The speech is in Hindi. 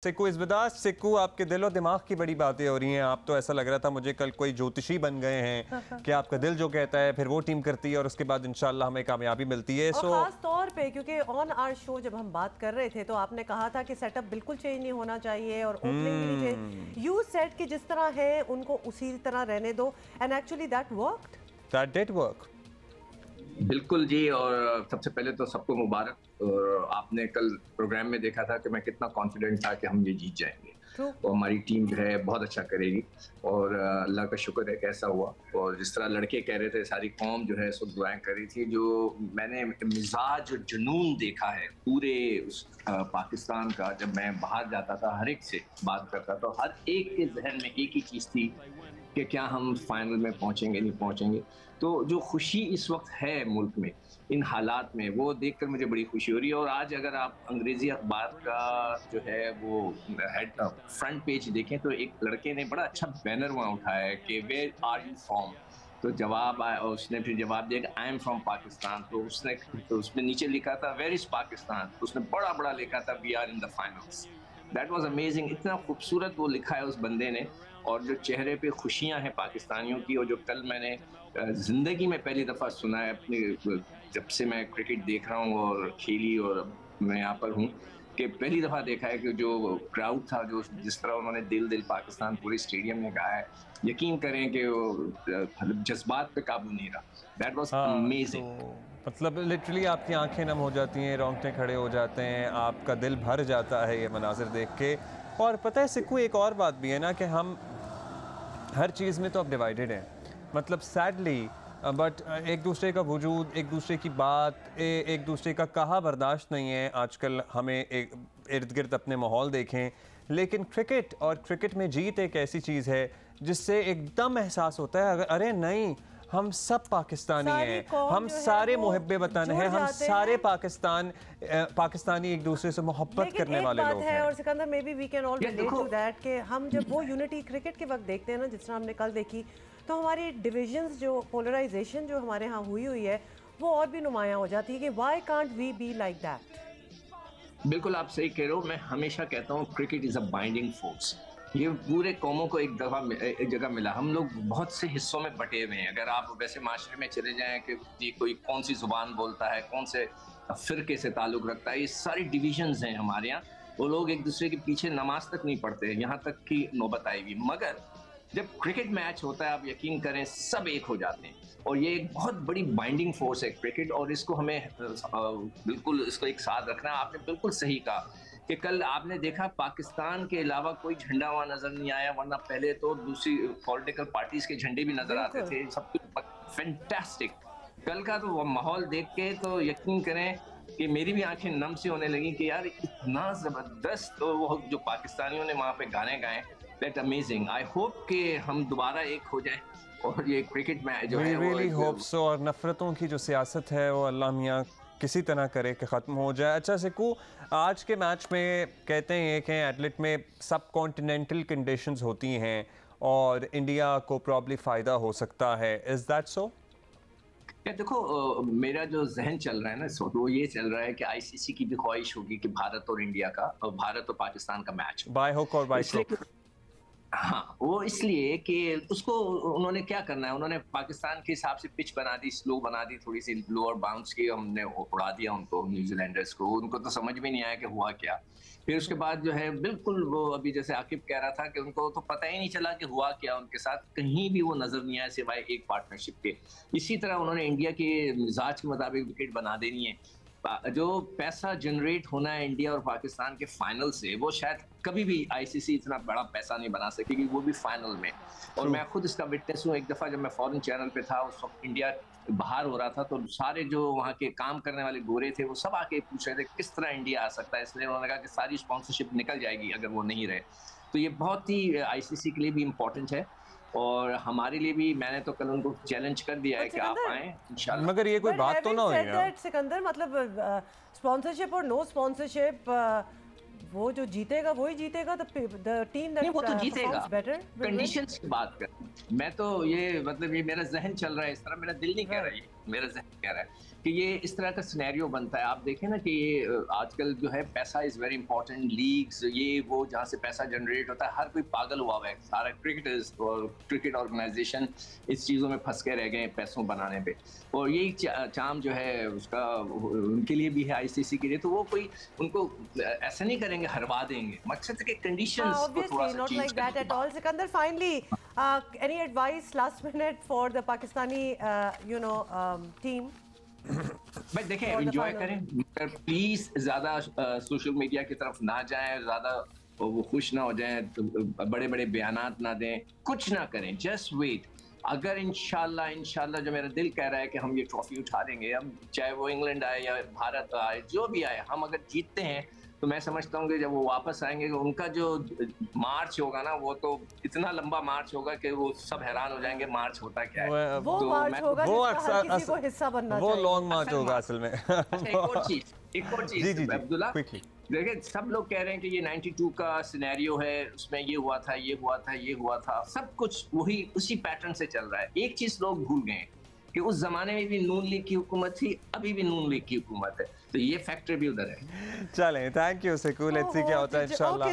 सिक्कू इज़्ज़त सिक्कू, आपके दिल और दिमाग की बड़ी बातें हो रही हैं। आप तो ऐसा लग रहा था मुझे कल कोई ज्योतिषी बन गए हैं कि आपका दिल जो कहता है फिर वो टीम करती है और उसके बाद इंशाल्लाह हमें कामयाबी मिलती है। और खास तौर पे क्योंकि ऑन आवर शो जब हम बात कर रहे थे तो आपने कहा था कि सेटअप बिल्कुल चेंज नहीं होना चाहिए और ओपनिंग भी नहीं चाहिए। यू सेट कि जिस तरह है उनको उसी तरह रहने दो and actually that worked. That did work. बिल्कुल जी। और सबसे पहले तो सबको मुबारक। और आपने कल प्रोग्राम में देखा था कि मैं कितना कॉन्फिडेंट था कि हम ये जीत जाएंगे और हमारी टीम जो है बहुत अच्छा करेगी और अल्लाह का शुक्र है कि ऐसा हुआ। और जिस तरह लड़के कह रहे थे, सारी कौम जो है सो दुआएं कर रही थी। जो मैंने मिजाज और जुनून देखा है पूरे पाकिस्तान का, जब मैं बाहर जाता था हर एक से बात करता था, हर एक के जहन में एक ही चीज़ थी कि क्या हम फाइनल में पहुंचेंगे नहीं पहुंचेंगे। तो जो खुशी इस वक्त है मुल्क में इन हालात में, वो देखकर मुझे बड़ी खुशी हो रही है। और आज अगर आप अंग्रेजी अखबार का जो है वो हेड फ्रंट पेज देखें तो एक लड़के ने बड़ा अच्छा बैनर वहाँ उठाया है कि वेयर आर यू फ्रॉम। तो जवाब आया और उसने फिर जवाब दिया आई एम फ्रॉम पाकिस्तान। तो उसने नीचे लिखा था वेयर इज पाकिस्तान। तो उसने बड़ा बड़ा लिखा था we are in the finals. That was amazing. इतना खूबसूरत वो लिखा है उस बंदे ने। और जो चेहरे पे खुशियां हैं पाकिस्तानियों की, और जो कल मैंने जिंदगी में पहली दफा सुना है अपनी, जब से मैं क्रिकेट देख रहा हूँ और खेली और मैं यहाँ पर हूँ, कि पहली दफा देखा है कि जो क्राउड था, जो जिस तरह उन्होंने दिल दिल पाकिस्तान पूरे स्टेडियम में गाया है, यकीन करें कि वो जज्बात पे काबू नहीं रहा। That was amazing. मतलब लिटरली आपकी आंखें नम हो जाती हैं, रोंगटे खड़े हो जाते हैं, आपका दिल भर जाता है ये मनाजिर देख के। और पता है सिक्कू, एक और बात भी है ना कि हम हर चीज़ में तो अब डिवाइडेड हैं, मतलब सैडली, बट एक दूसरे का वजूद, एक दूसरे की बात, एक दूसरे का कहा बर्दाश्त नहीं है। आजकल हमें एक इर्द गिर्द अपने माहौल देखें, लेकिन क्रिकेट और क्रिकेट में जीत एक ऐसी चीज़ है जिससे एकदम एहसास होता है अरे नहीं, हम सब पाकिस्तानी हैं, हम सारे मुहब्बे वतन हैं, हम सारे पाकिस्तानी एक दूसरे से मोहब्बत करने वाले लोग हैं। और Sikandar, maybe we can all relate to that कि हम जब वो यूनिटी क्रिकेट के वक्त देखते हैं ना, जिस तरह हमने कल देखी, तो हमारी डिविजन्स, जो पोलराइजेशन जो हमारे यहाँ हुई है, वो और भी नुमायां हो जाती है कि why can't we be like that. बिल्कुल आप सही कह रहे हो। मैं हमेशा कहता हूँ cricket is a binding force. ये पूरे कौमों को एक जगह मिला। हम लोग बहुत से हिस्सों में बटे हुए हैं। अगर आप वैसे माशरे में चले जाएं कि जी कोई कौन सी जुबान बोलता है, कौन से फिरके से ताल्लुक रखता है, ये सारी डिविजन्स हैं हमारे यहाँ। वो लोग एक दूसरे के पीछे नमाज तक नहीं पढ़ते, यहाँ तक की नौबत आई हुई। मगर जब क्रिकेट मैच होता है, आप यकीन करें सब एक हो जाते हैं। और ये एक बहुत बड़ी बाइंडिंग फोर्स है क्रिकेट, और इसको हमें बिल्कुल इसको एक साथ रखना है। आपने बिल्कुल सही कहा कि कल आपने देखा पाकिस्तान के अलावा कोई झंडा वहां नजर नहीं आया, वरना पहले तो दूसरी पॉलिटिकल पार्टीज के झंडे भी नजर आते थे। सब कुछ फैंटास्टिक। कल का तो माहौल देख के तो यकीन करें कि मेरी भी आंखें नम सी होने लगी कि यार इतना जबरदस्त। तो वो जो पाकिस्तानियों ने वहां पे गाने गाए, दैट अमेजिंग। आई होप कि हम दोबारा एक हो जाए और ये क्रिकेट मैच जो है वो रियली होप सो। और नफरतों की जो सियासत है वो अल्लाह मियाँ किसी तरह करे कि ख़त्म हो जाए। अच्छा सिक्कू, आज के मैच में कहते हैं कि एथलेट में सब कॉन्टिनेंटल कंडीशंस होती हैं और इंडिया को प्रॉब्ली फ़ायदा हो सकता है। Is that so? देखो, मेरा जो जहन चल रहा है ना, वो ये चल रहा है कि आईसीसी की भी ख्वाहिश होगी कि भारत और इंडिया का, और भारत और पाकिस्तान का मैच हो, बाय हुक और बाय क्रुक। हाँ, वो इसलिए कि उसको उन्होंने क्या करना है, उन्होंने पाकिस्तान के हिसाब से पिच बना दी, स्लो बना दी, थोड़ी सी लोअर बाउंस की, हमने उड़ा दिया उनको, न्यूजीलैंडर्स को। उनको तो समझ में नहीं आया कि हुआ क्या। फिर उसके बाद जो है बिल्कुल वो अभी जैसे आकिब कह रहा था कि उनको तो पता ही नहीं चला कि हुआ क्या उनके साथ, कहीं भी वो नजर नहीं आया सिवाय एक पार्टनरशिप के। इसी तरह उन्होंने इंडिया के मिजाज के मुताबिक विकेट बना देनी है। जो पैसा जनरेट होना है इंडिया और पाकिस्तान के फाइनल से, वो शायद कभी भी आईसीसी इतना बड़ा पैसा नहीं बना सकेगी, वो भी फाइनल में। और मैं खुद इसका विटनेस हूँ। एक दफा जब मैं फॉरेन चैनल पे था, उस वक्त इंडिया बाहर हो रहा था, तो सारे जो वहाँ के काम करने वाले गोरे थे वो सब आके पूछ रहे थे किस तरह इंडिया आ सकता है। इसलिए उन्होंने कहा कि सारी स्पॉन्सरशिप निकल जाएगी अगर वो नहीं रहे। तो ये बहुत ही आईसीसी के लिए भी इम्पोर्टेंट है और हमारे लिए भी। मैंने तो कल उनको चैलेंज कर दिया है कि आप आए इंशाल्लाह। मगर ये कोई बात तो ना हुई ना सिकंदर, मतलब स्पॉन्सरशिप और नो स्पॉन्सरशिप, वो जो जीतेगा वही जीतेगा। द टीम दैट वो तो जीतेगा, बेटर कंडीशंस की बात कर। मैं तो ये मतलब ये मेरा जहन चल रहा है इस तरह, मेरा दिल नहीं कह रहा है। मेरा ज़हन कह रहा है कि ये इस तरह का सिनेरियो बनता है। आप देखें ना कि ये आजकल जो है पैसा इज़ वेरी इंपॉर्टेंट, लीग्स ये वो जहाँ से पैसा जनरेट होता है, हर कोई पागल हुआ हुआ है। सारा क्रिकेटर्स और क्रिकेट ऑर्गेनाइजेशन इस चीज़ों में फंस के रह गए हैं पैसों बनाने पे, और यही चाम जो है उसका उनके लिए भी है, आईसीसी के लिए। तो वो कोई उनको ऐसा नहीं करेंगे, हरवा देंगे। मकसद है कि कंडीशंस को थोड़ा सा चेंज करें। Sikandar, finally any advice last minute for the Pakistani team? भाई देखें, एंजॉय करें, मगर प्लीज ज्यादा सोशल मीडिया की तरफ ना जाएं, ज्यादा वो खुश ना हो जाएं, तो बड़े बड़े बयानात ना दें, कुछ ना करें, जस्ट वेट। अगर इंशाल्लाह जो मेरा दिल कह रहा है कि हम ये ट्रॉफी उठा देंगे, हम चाहे वो इंग्लैंड आए या भारत आए, जो भी आए, हम अगर जीतते हैं तो मैं समझता हूँ कि जब वो वापस आएंगे उनका जो मार्च होगा ना, वो तो इतना लंबा मार्च होगा कि वो सब हैरान हो जाएंगे मार्च होता क्या है। वो तो मार्च होगा जिसका हर किसी को हिस्सा बनना चाहिए। वो लॉन्ग मार्च होगा असल में। एक और चीज अब्दुल्ला, देखिए सब लोग कह रहे हैं कि ये 92 का सिनेरियो है, उसमें ये हुआ था, ये हुआ था, ये हुआ था, सब कुछ वही उसी पैटर्न से चल रहा है। एक चीज लोग भूल गए कि उस जमाने में भी नून लीग की हुकूमत थी, अभी भी नून लीग की हुकूमत है, तो ये फैक्टर भी उधर है। चलें, thank you Siku, let's see क्या होता है इंशाल्लाह।